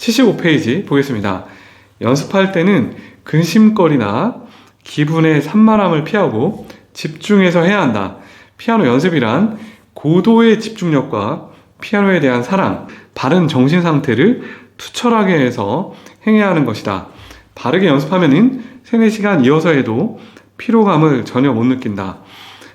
75페이지 보겠습니다. 연습할 때는 근심거리나 기분의 산만함을 피하고 집중해서 해야 한다. 피아노 연습이란 고도의 집중력과 피아노에 대한 사랑, 바른 정신 상태를 투철하게 해서 행해야 하는 것이다. 바르게 연습하면은 3-4시간 이어서 해도 피로감을 전혀 못 느낀다.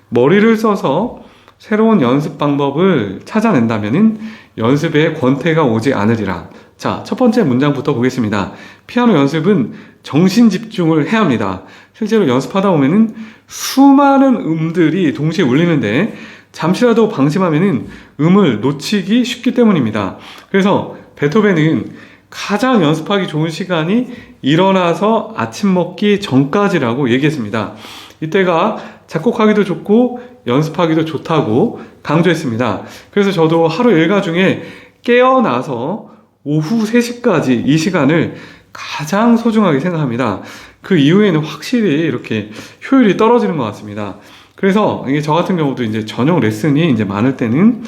머리를 써서 새로운 연습 방법을 찾아낸다면은 연습에 권태가 오지 않으리라. 자, 첫 번째 문장부터 보겠습니다. 피아노 연습은 정신 집중을 해야 합니다. 실제로 연습하다 보면은 수많은 음들이 동시에 울리는데 잠시라도 방심하면은 음을 놓치기 쉽기 때문입니다. 그래서 베토벤은 가장 연습하기 좋은 시간이 일어나서 아침 먹기 전까지라고 얘기했습니다. 이때가 작곡하기도 좋고 연습하기도 좋다고 강조했습니다. 그래서 저도 하루 일과 중에 깨어나서 오후 3시까지 이 시간을 가장 소중하게 생각합니다. 그 이후에는 확실히 이렇게 효율이 떨어지는 것 같습니다. 그래서 이게 저 같은 경우도 이제 저녁 레슨이 이제 많을 때는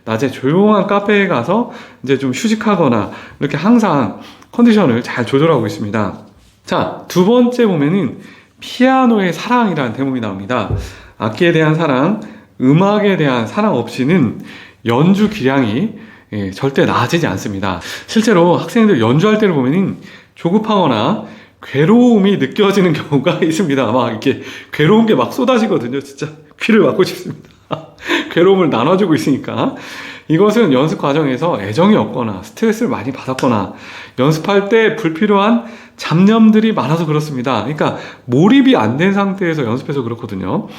낮에 조용한 카페에 가서 이제 좀 휴식하거나 이렇게 항상 컨디션을 잘 조절하고 있습니다. 자, 두 번째 보면은 피아노의 사랑이라는 대목이 나옵니다. 악기에 대한 사랑, 음악에 대한 사랑 없이는 연주 기량이 절대 나아지지 않습니다. 실제로 학생들 연주할 때를 보면은 조급하거나 괴로움이 느껴지는 경우가 있습니다. 막 이렇게 괴로운 게 막 쏟아지거든요. 진짜 귀를 막고 싶습니다. 괴로움을 나눠주고 있으니까. 이것은 연습 과정에서 애정이 없거나 스트레스를 많이 받았거나 연습할 때 불필요한 잡념들이 많아서 그렇습니다. 그러니까 몰입이 안 된 상태에서 연습해서 그렇거든요.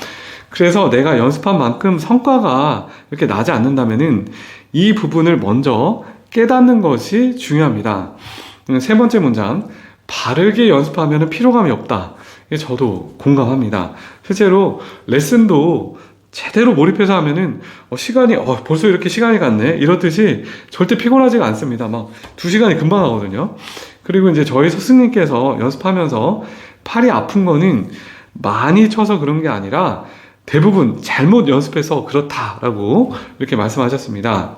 그래서 내가 연습한 만큼 성과가 이렇게 나지 않는다면은 이 부분을 먼저 깨닫는 것이 중요합니다. 세 번째 문장, 바르게 연습하면 피로감이 없다. 저도 공감합니다. 실제로 레슨도 제대로 몰입해서 하면은 시간이 벌써 이렇게 시간이 갔네 이렇듯이 절대 피곤하지가 않습니다. 막 2시간이 금방 가거든요. 그리고 이제 저희 스승님께서 연습하면서 팔이 아픈 거는 많이 쳐서 그런 게 아니라 대부분 잘못 연습해서 그렇다라고 이렇게 말씀하셨습니다.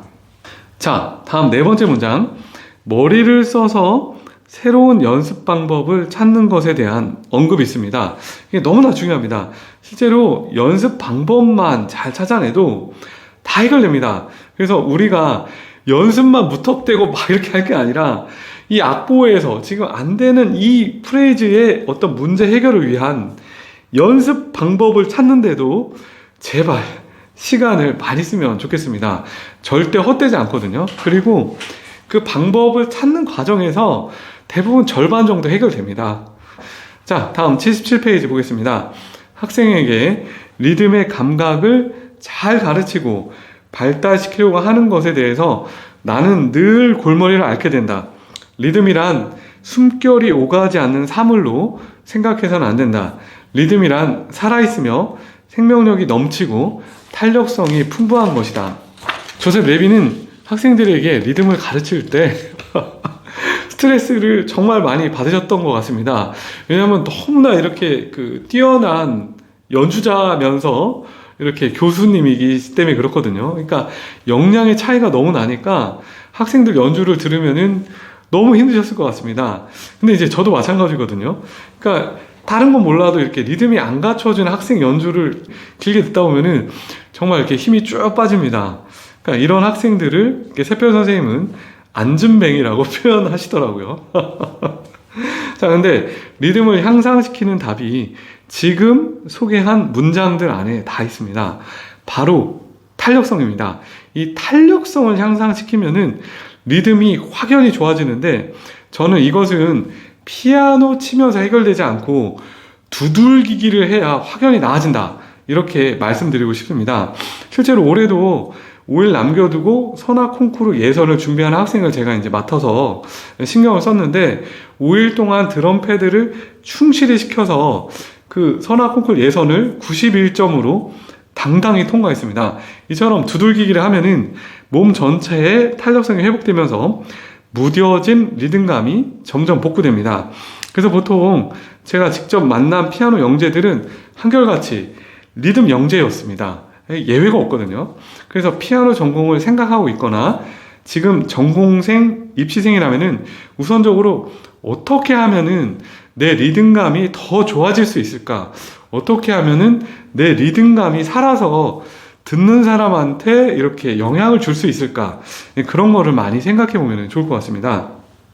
자, 다음 네 번째 문장, 머리를 써서 새로운 연습 방법을 찾는 것에 대한 언급이 있습니다. 이게 너무나 중요합니다. 실제로 연습 방법만 잘 찾아내도 다 해결됩니다. 그래서 우리가 연습만 무턱대고 막 이렇게 할 게 아니라 이 악보에서 지금 안 되는 이 프레이즈의 어떤 문제 해결을 위한 연습 방법을 찾는데도 제발 시간을 많이 쓰면 좋겠습니다. 절대 헛되지 않거든요. 그리고 그 방법을 찾는 과정에서 대부분 절반 정도 해결됩니다. 자, 다음 77페이지 보겠습니다. 학생에게 리듬의 감각을 잘 가르치고 발달시키려고 하는 것에 대해서 나는 늘 골머리를 앓게 된다. 리듬이란 숨결이 오가지 않는 사물로 생각해서는 안 된다. 리듬이란 살아있으며 생명력이 넘치고 탄력성이 풍부한 것이다. 조셉 레빈은 학생들에게 리듬을 가르칠 때 스트레스를 정말 많이 받으셨던 것 같습니다. 왜냐하면 너무나 이렇게 뛰어난 연주자면서 이렇게 교수님이기 때문에 그렇거든요. 그러니까 역량의 차이가 너무 나니까 학생들 연주를 들으면은 너무 힘드셨을 것 같습니다. 근데 이제 저도 마찬가지거든요. 그러니까 다른 건 몰라도 이렇게 리듬이 안 갖춰진 학생 연주를 길게 듣다 보면은 정말 이렇게 힘이 쭉 빠집니다. 그러니까 이런 학생들을 이렇게 새별 선생님은 앉은뱅이라고 표현하시더라고요. 자, 근데 리듬을 향상시키는 답이 지금 소개한 문장들 안에 다 있습니다. 바로 탄력성입니다. 이 탄력성을 향상시키면은 리듬이 확연히 좋아지는데 저는 이것은 피아노 치면서 해결되지 않고 두들기기를 해야 확연히 나아진다. 이렇게 말씀드리고 싶습니다. 실제로 올해도 5일 남겨두고 선악 콩쿠르 예선을 준비하는 학생을 제가 이제 맡아서 신경을 썼는데 5일 동안 드럼 패드를 충실히 시켜서 그 선악 콩쿠르 예선을 91점으로 당당히 통과했습니다. 이처럼 두들기기를 하면은 몸 전체의 탄력성이 회복되면서 무뎌진 리듬감이 점점 복구됩니다. 그래서 보통 제가 직접 만난 피아노 영재들은 한결같이 리듬 영재였습니다. 예외가 없거든요. 그래서 피아노 전공을 생각하고 있거나 지금 전공생 입시생이라면은 우선적으로 어떻게 하면은 내 리듬감이 더 좋아질 수 있을까? 어떻게 하면은 내 리듬감이 살아서 듣는 사람한테 이렇게 영향을 줄 수 있을까? 그런 거를 많이 생각해 보면 좋을 것 같습니다.